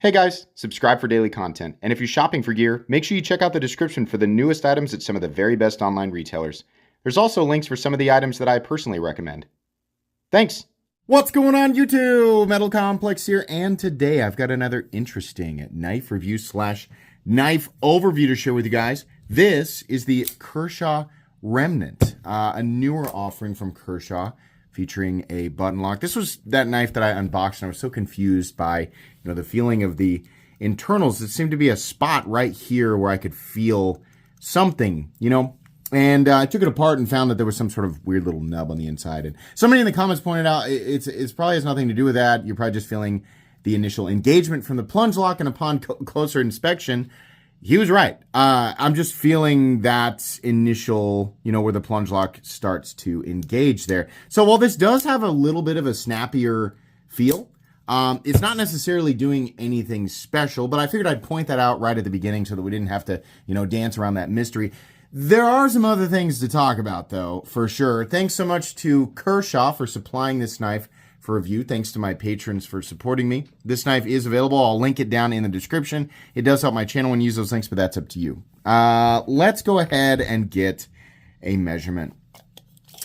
Hey guys, subscribe for daily content. And if you're shopping for gear, make sure you check out the description for the newest items at some of the very best online retailers. There's also links for some of the items that I personally recommend. Thanks! What's going on, YouTube? Metal Complex here, and today I've got another interesting knife review slash knife overview to share with you guys. This is the Kershaw Remnant, a newer offering from Kershaw featuring a button lock. This was that knife that I unboxed, and I was so confused by, the feeling of the internals. It seemed to be a spot right here where I could feel something, And I took it apart and found that there was some sort of weird little nub on the inside. And somebody in the comments pointed out it's probably has nothing to do with that. You're probably just feeling the initial engagement from the plunge lock, and upon closer inspection, he was right. I'm just feeling that initial, where the plunge lock starts to engage there. So while this does have a little bit of a snappier feel, it's not necessarily doing anything special, but I figured I'd point that out right at the beginning so that we didn't have to, dance around that mystery. There are some other things to talk about, though, for sure. Thanks so much to Kershaw for supplying this knife for review. Thanks to my patrons for supporting me. This knife is available. I'll link it down in the description. It does help my channel when you use those links, but that's up to you. Let's go ahead and get a measurement,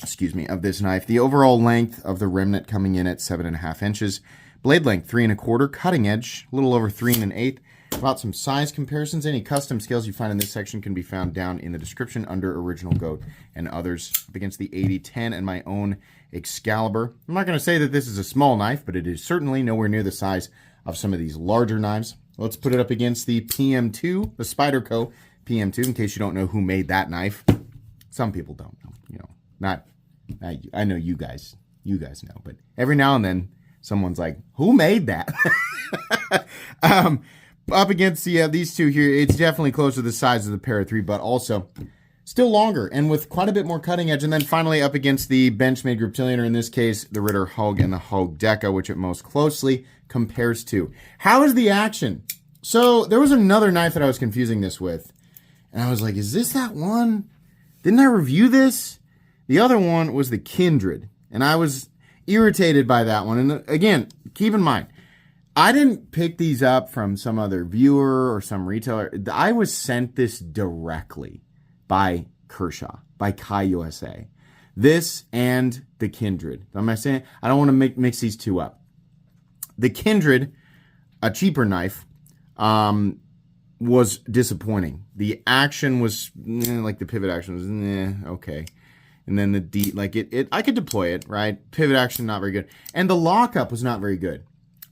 of this knife. The overall length of the Remnant coming in at 7.5 inches. Blade length, 3 1/4. Cutting edge, a little over 3 1/8. About some size comparisons, any custom scales you find in this section can be found down in the description under Original Goat and others. Up against the 8010 and my own Excalibur. I'm not going to say that this is a small knife, but it is certainly nowhere near the size of some of these larger knives. Let's put it up against the PM2, the Spyderco PM2, in case you don't know who made that knife. Some people don't know, not you. I know you guys know, but every now and then someone's like, who made that? Up against these two here, it's definitely closer to the size of the Para 3, but also still longer and with quite a bit more cutting edge. And then finally up against the Benchmade Griptilian, or in this case, the Ritter Hogue and the Hogue Deca, which it most closely compares to. How is the action? So there was another knife that I was confusing this with. And I was like, is this that one? Didn't I review this? The other one was the Kindred. And I was irritated by that one. And again, keep in mind, I didn't pick these up from some other viewer or some retailer. I was sent this directly by Kershaw, by Kai USA. This and the Kindred. Am I saying? I don't want to mix these two up. The Kindred, a cheaper knife, was disappointing. The action was, like the pivot action was, okay. And then I could deploy it, right? Pivot action, not very good. And the lockup was not very good.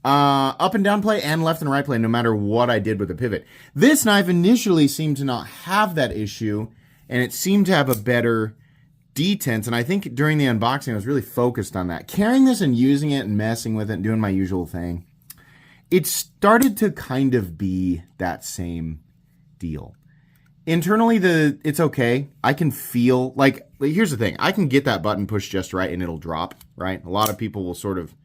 Up and down play and left and right play, no matter what I did with the pivot. This knife initially seemed to not have that issue, and it seemed to have a better detense. And I think during the unboxing, I was really focused on that. Carrying this and using it and messing with it and doing my usual thing, it started to kind of be that same deal. Internally, it's okay. I can feel, here's the thing. I can get that button pushed just right and it'll drop, right? A lot of people will sort of,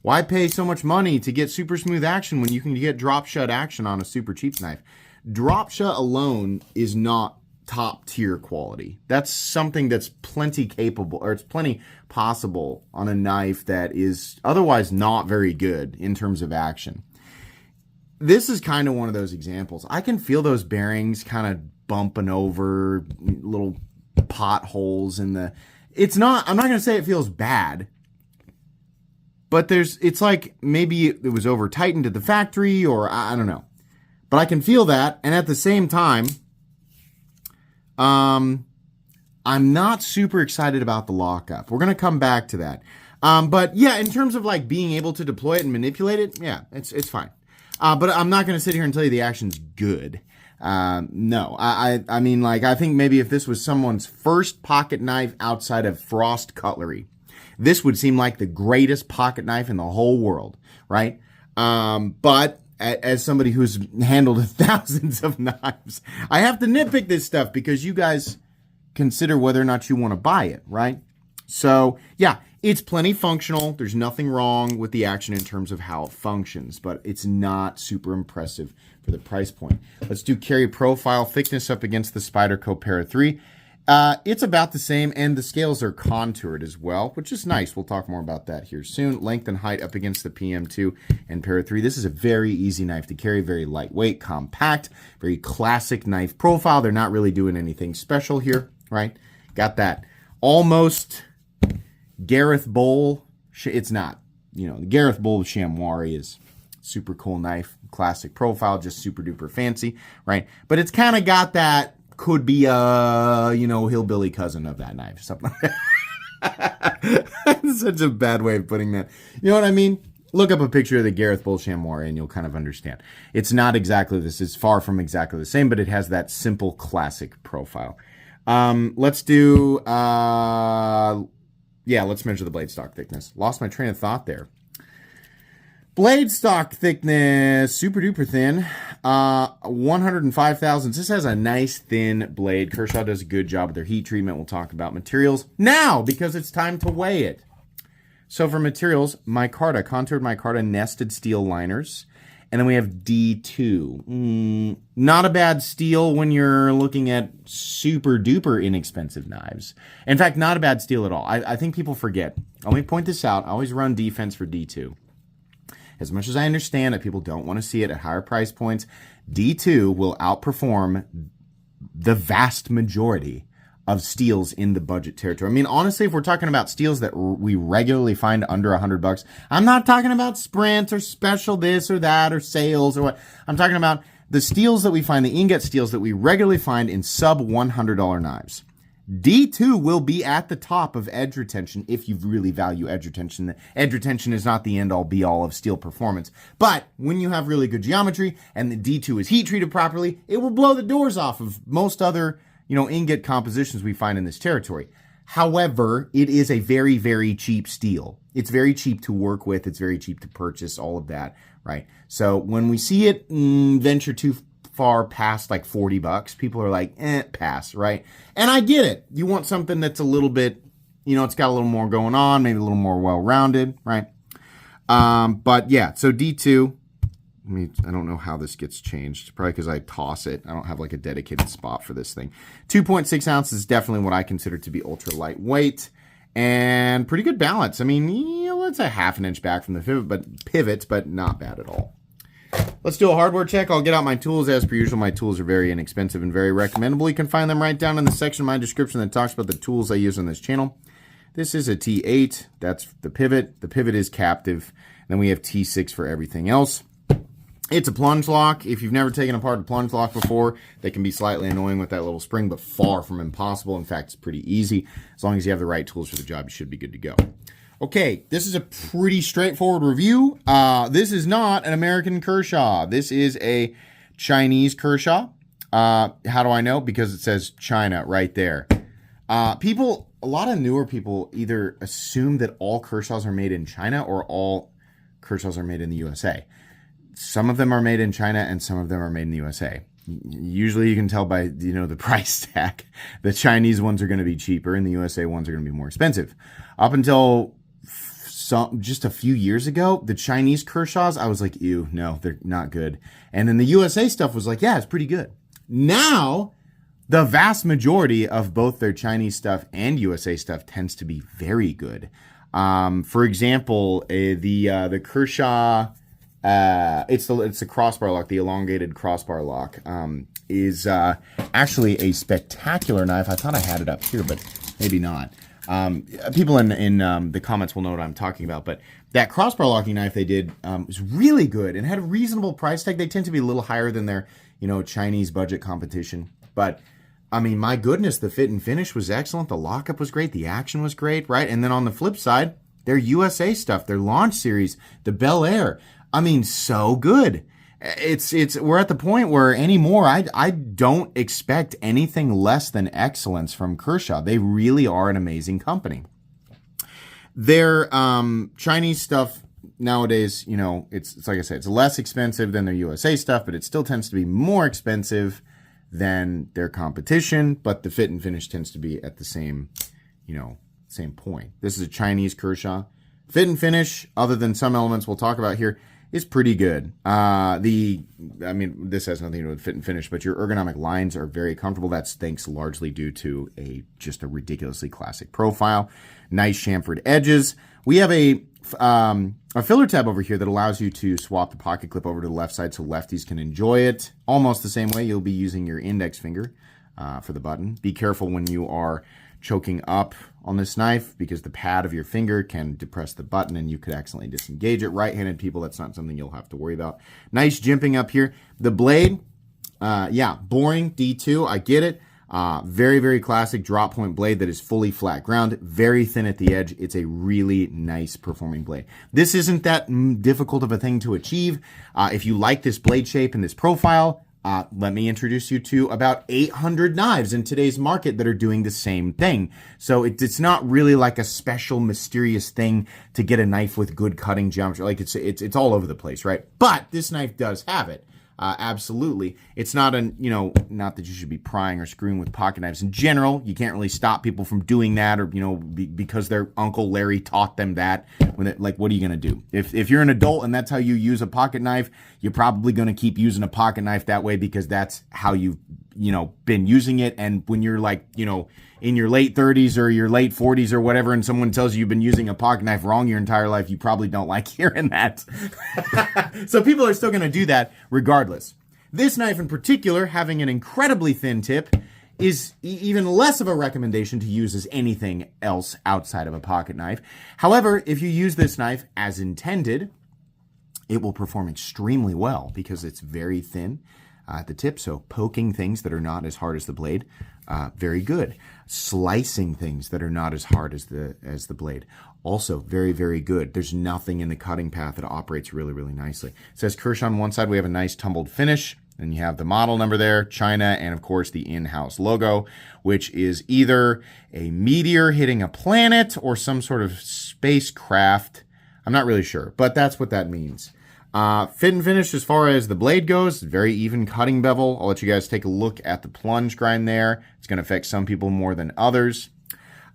why pay so much money to get super smooth action when you can get drop shut action on a super cheap knife? Drop shut alone is not top tier quality. That's something that's plenty capable, or it's plenty possible on a knife that is otherwise not very good in terms of action. This is kind of one of those examples. I can feel those bearings kind of bumping over little potholes in the... I'm not going to say it feels bad, but it's like maybe it was over tightened at the factory, or I don't know. But I can feel that, and at the same time, I'm not super excited about the lockup. We're going to come back to that. But yeah, in terms of being able to deploy it and manipulate it, yeah, it's fine. But I'm not going to sit here and tell you the action's good. No, I mean, I think maybe if this was someone's first pocket knife outside of Frost cutlery, this would seem like the greatest pocket knife in the whole world, right? But as somebody who's handled thousands of knives, I have to nitpick this stuff because you guys consider whether or not you want to buy it, right? So yeah, it's plenty functional. There's nothing wrong with the action in terms of how it functions, but it's not super impressive for the price point. Let's do carry profile thickness up against the Spyderco Para 3. It's about the same, and the scales are contoured as well, which is nice. We'll talk more about that here soon. Length and height up against the PM2 and Para 3. This is a very easy knife to carry, very lightweight, compact, very classic knife profile. They're not really doing anything special here, right? Got that almost Gareth Bowl. It's not. You know, the Gareth Bowl of Chamois is super cool knife, classic profile, just super duper fancy, right? But it's kind of got that, could be a, hillbilly cousin of that knife, something like that. That's such a bad way of putting that. You know what I mean? Look up a picture of the Gareth Bull Chamois and you'll kind of understand. It's not exactly this. It's far from exactly the same, but it has that simple classic profile. Let's do, let's measure the blade stock thickness. Lost my train of thought there. Blade stock thickness, super duper thin, 105 thousandths. This has a nice thin blade. Kershaw does a good job with their heat treatment. We'll talk about materials now because it's time to weigh it. So for materials, micarta, contoured micarta, nested steel liners. And then we have D2. Not a bad steel when you're looking at super duper inexpensive knives. In fact, not a bad steel at all. I think people forget. Let me point this out. I always run defense for D2. As much as I understand that people don't want to see it at higher price points, D2 will outperform the vast majority of steels in the budget territory. I mean, honestly, if we're talking about steels that we regularly find under $100, I'm not talking about Sprint or special this or that or sales or what. I'm talking about the steels that we find, the ingot steels that we regularly find in sub $100 knives. D2 will be at the top of edge retention if you really value edge retention. Edge retention is not the end-all be-all of steel performance. But when you have really good geometry and the D2 is heat treated properly, it will blow the doors off of most other, ingot compositions we find in this territory. However, it is a very, very cheap steel. It's very cheap to work with. It's very cheap to purchase, all of that, right? So when we see it venture too far past like $40, people are like, pass, right? And I get it. You want something that's a little bit, it's got a little more going on, maybe a little more well-rounded, right? But yeah, so D2, I don't know how this gets changed. Probably because I toss it. I don't have like a dedicated spot for this thing. 2.6 ounces is definitely what I consider to be ultra lightweight and pretty good balance. I mean, it's a half an inch back from the pivot, but not bad at all. Let's do a hardware check. I'll get out my tools. As per usual, my tools are very inexpensive and very recommendable. You can find them right down in the section of my description that talks about the tools I use on this channel. This is a T8. That's the pivot. The pivot is captive. Then we have T6 for everything else. It's a plunge lock. If you've never taken apart a plunge lock before, they can be slightly annoying with that little spring, but far from impossible. In fact, it's pretty easy. As long as you have the right tools for the job, you should be good to go. Okay, this is a pretty straightforward review. This is not an American Kershaw. This is a Chinese Kershaw. How do I know? Because it says China right there. A lot of newer people either assume that all Kershaws are made in China or all Kershaws are made in the USA. Some of them are made in China and some of them are made in the USA. Usually you can tell by, the price tag. The Chinese ones are going to be cheaper and the USA ones are going to be more expensive. Up until just a few years ago, the Chinese Kershaws, I was like, ew, no, they're not good. And then the USA stuff was like, yeah, it's pretty good. Now, the vast majority of both their Chinese stuff and USA stuff tends to be very good. For example, the Kershaw, it's the crossbar lock, the elongated crossbar lock, is actually a spectacular knife. I thought I had it up here, but maybe not. People in the comments will know what I'm talking about, but that crossbar locking knife they did was really good and had a reasonable price tag. They tend to be a little higher than their, Chinese budget competition. But, I mean, my goodness, the fit and finish was excellent. The lockup was great. The action was great, right? And then on the flip side, their USA stuff, their launch series, the Bel Air, I mean, so good. We're at the point where anymore, I don't expect anything less than excellence from Kershaw. They really are an amazing company. Their Chinese stuff nowadays, it's like I said, it's less expensive than their USA stuff, but it still tends to be more expensive than their competition. But the fit and finish tends to be at the same point. This is a Chinese Kershaw. Fit and finish, other than some elements we'll talk about here, is pretty good. This has nothing to do with fit and finish, but your ergonomic lines are very comfortable. That's thanks largely due to just a ridiculously classic profile. Nice chamfered edges. We have a filler tab over here that allows you to swap the pocket clip over to the left side so lefties can enjoy it almost the same way. You'll be using your index finger for the button. Be careful when you are choking up on this knife because the pad of your finger can depress the button and you could accidentally disengage it. Right-handed people, that's not something you'll have to worry about. Nice jimping up here. The blade, boring, D2, I get it. Very, very classic drop point blade that is fully flat ground, very thin at the edge. It's a really nice performing blade. This isn't that difficult of a thing to achieve. If you like this blade shape and this profile, let me introduce you to about 800 knives in today's market that are doing the same thing. So it's not really like a special mysterious thing to get a knife with good cutting geometry. Like it's all over the place, right? But this knife does have it. Absolutely. It's not not that you should be prying or screwing with pocket knives in general. You can't really stop people from doing that or, because their Uncle Larry taught them that. What are you going to do? If you're an adult and that's how you use a pocket knife, you're probably going to keep using a pocket knife that way because that's how you've, been using it. And when you're in your late 30s or your late 40s or whatever, and someone tells you you've been using a pocket knife wrong your entire life, you probably don't like hearing that. So people are still going to do that regardless. This knife in particular, having an incredibly thin tip, is even less of a recommendation to use as anything else outside of a pocket knife. However, if you use this knife as intended, it will perform extremely well because it's very thin at the tip, so poking things that are not as hard as the blade, very good. Slicing things that are not as hard as the blade, also very, very good. There's nothing in the cutting path that operates really, really nicely. It says Kershaw on one side. We have a nice tumbled finish. And you have the model number there, China, and of course the in-house logo, which is either a meteor hitting a planet or some sort of spacecraft. I'm not really sure, but that's what that means. Fit and finish as far as the blade goes, very even cutting bevel. I'll let you guys take a look at the plunge grind there. It's going to affect some people more than others.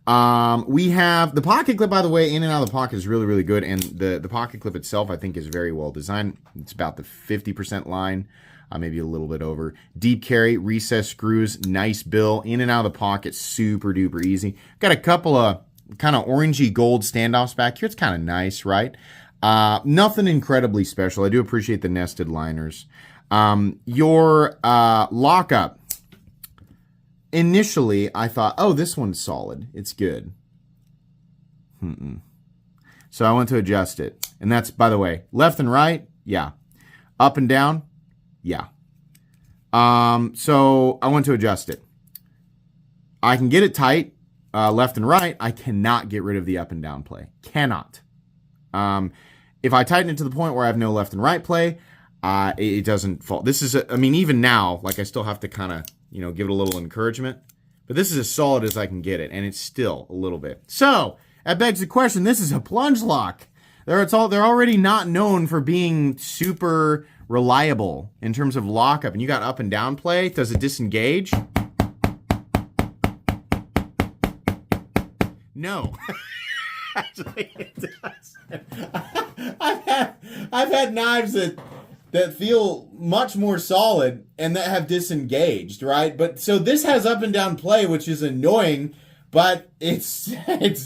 We have the pocket clip, by the way, in and out of the pocket is really, really good. And the pocket clip itself, I think, is very well designed. It's about the 50% line, maybe a little bit over. Deep carry, recessed screws, nice bill. In and out of the pocket, super duper easy. Got a couple of kind of orangey gold standoffs back here. It's kind of nice, right? Nothing incredibly special. I do appreciate the nested liners. Your lockup. Initially, I thought, oh, this one's solid. It's good. So I went to adjust it. And that's, by the way, left and right, yeah. Up and down, yeah. So I went to adjust it. I can get it tight, left and right. I cannot get rid of the up and down play. Cannot. If I tighten it to the point where I have no left and right play, it doesn't fall. This is, even now, like I still have to kind of, give it a little encouragement. But this is as solid as I can get it, and it's still a little bit. So, that begs the question, this is a plunge lock. They're already not known for being super reliable in terms of lockup. And you got up and down play. Does it disengage? No. Actually, it does. I've had knives that feel much more solid and that have disengaged, right? But so this has up and down play, which is annoying, but it's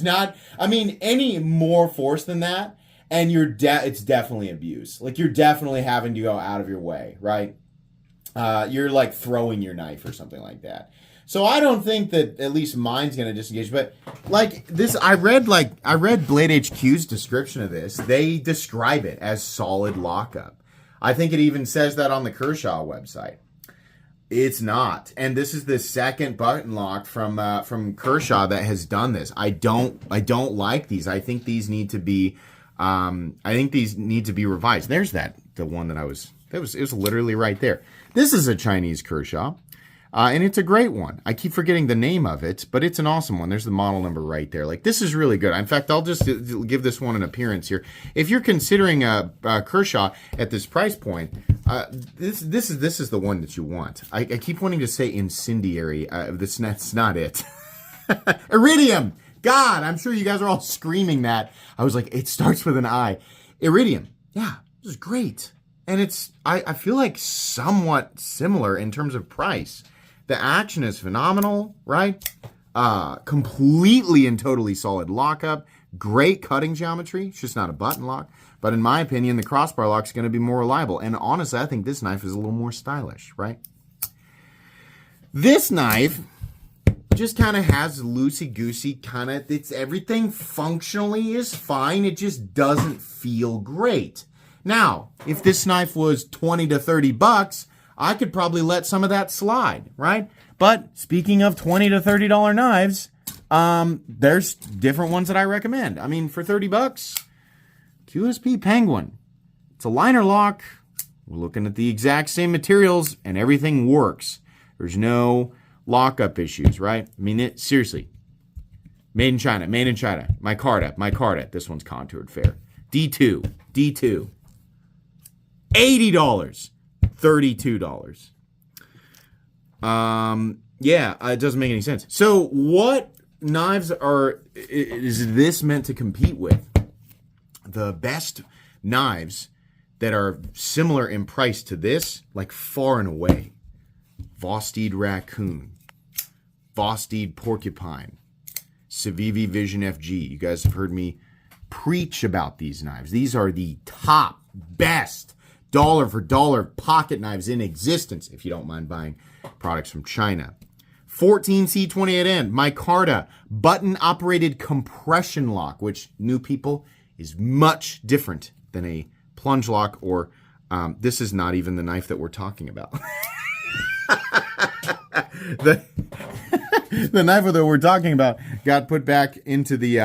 not. Any more force than that, and it's definitely abuse. Like you're definitely having to go out of your way, right? You're like throwing your knife or something like that. So I don't think that at least mine's going to disengage. But like this, I read Blade HQ's description of this. They describe it as solid lockup. I think it even says that on the Kershaw website. It's not. And this is the second button lock from Kershaw that has done this. I don't like these. I think these need to be revised. There's the one that it was literally right there. This is a Chinese Kershaw. And it's a great one. I keep forgetting the name of it, but it's an awesome one. There's the model number right there. Like, this is really good. In fact, I'll just give this one an appearance here. If you're considering a Kershaw at this price point, this is the one that you want. I keep wanting to say incendiary. That's not it. Iridium. God, I'm sure you guys are all screaming that. I was like, it starts with an I. Iridium. Yeah. This is great. And it's, I feel like somewhat similar in terms of price. The action is phenomenal, right? Completely and totally solid lockup. Great cutting geometry. It's just not a button lock. But in my opinion, the crossbar lock is going to be more reliable. And honestly, I think this knife is a little more stylish, right? This knife just kind of has loosey-goosey kind of, it's everything functionally is fine. It just doesn't feel great. Now, if this knife was 20 to 30 bucks, I could probably let some of that slide, right? But speaking of $20 to $30 knives, there's different ones that I recommend. I mean, for 30 bucks, QSP Penguin. It's a liner lock. We're looking at the exact same materials and everything works. There's no lockup issues, right? I mean, seriously. Made in China, made in China. Micarta. This one's contoured fair. D2. $80. $32. Yeah, it doesn't make any sense. So what knives is this meant to compete with? The best knives that are similar in price to this, like far and away. Vosteed Raccoon, Vosteed Porcupine, Civivi Vision FG. You guys have heard me preach about these knives. These are the top, best, dollar for dollar pocket knives in existence, if you don't mind buying products from China. 14C28N, Micarta, button-operated compression lock, which new people is much different than a plunge lock, or this is not even the knife that we're talking about. the knife that we're talking about got put back into the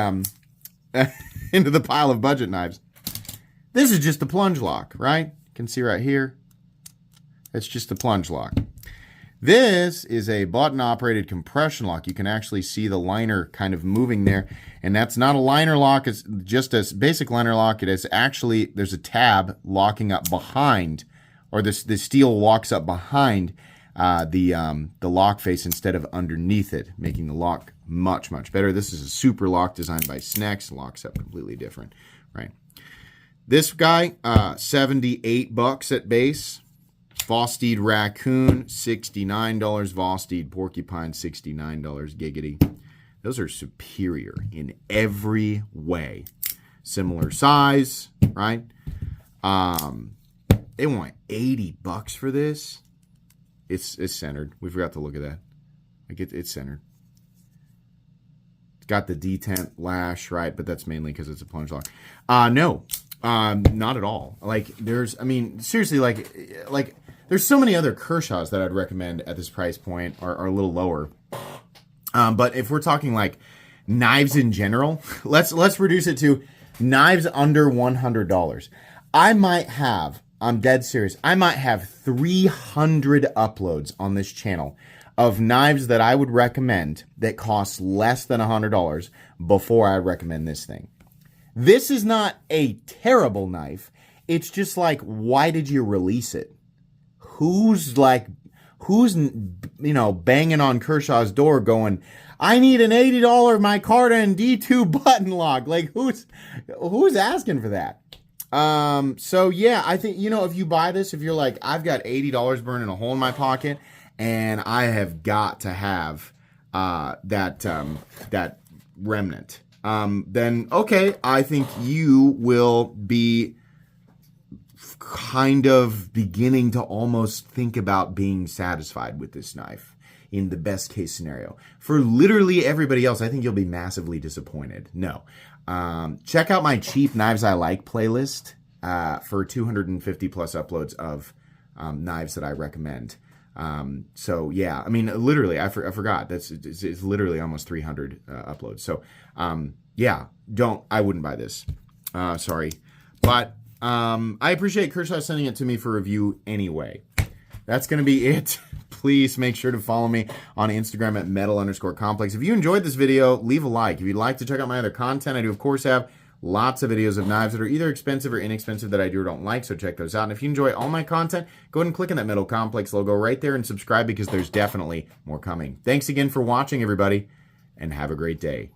into the pile of budget knives. This is just a plunge lock, right? You can see right here. It's just a plunge lock. This is a button-operated compression lock. You can actually see the liner kind of moving there. And that's not a liner lock. It's just a basic liner lock. It is actually, there's a tab locking up behind, or the steel locks up behind the lock face instead of underneath it, making the lock much, much better. This is a super lock designed by Snex. Locks up completely different, right? This guy, 78 bucks at base. Vosteed Raccoon, $69. Vosteed Porcupine, $69. Giggity. Those are superior in every way. Similar size, right? They want 80 bucks for this. It's centered. We forgot to look at that. Like it's centered. It's got the detent lash, right? But that's mainly because it's a plunge lock. No, not at all. Like seriously, like there's so many other Kershaws that I'd recommend at this price point are a little lower. But if we're talking like knives in general, let's reduce it to knives under $100. I'm dead serious. I might have 300 uploads on this channel of knives that I would recommend that cost less than $100 before I recommend this thing. This is not a terrible knife. It's just like, why did you release it? Who's banging on Kershaw's door going, I need an $80 Micarta and D2 button lock. Like, who's asking for that? So yeah, I think, if you buy this, if you're like, I've got $80 burning a hole in my pocket and I have got to have, that Remnant, then okay, I think you will be kind of beginning to almost think about being satisfied with this knife in the best case scenario. For literally everybody else, I think you'll be massively disappointed. No. Check out my cheap knives I like playlist for 250 plus uploads of knives that I recommend. So yeah, literally, I forgot. It's literally almost 300 uploads. So yeah, I wouldn't buy this. Sorry, but I appreciate Kershaw sending it to me for review anyway. That's gonna be it. Please make sure to follow me on Instagram at metal_complex. If you enjoyed this video, leave a like. If you'd like to check out my other content, I do, of course, have lots of videos of knives that are either expensive or inexpensive that I do or don't like, so check those out. And if you enjoy all my content, go ahead and click on that Metal Complex logo right there and subscribe because there's definitely more coming. Thanks again for watching, everybody, and have a great day.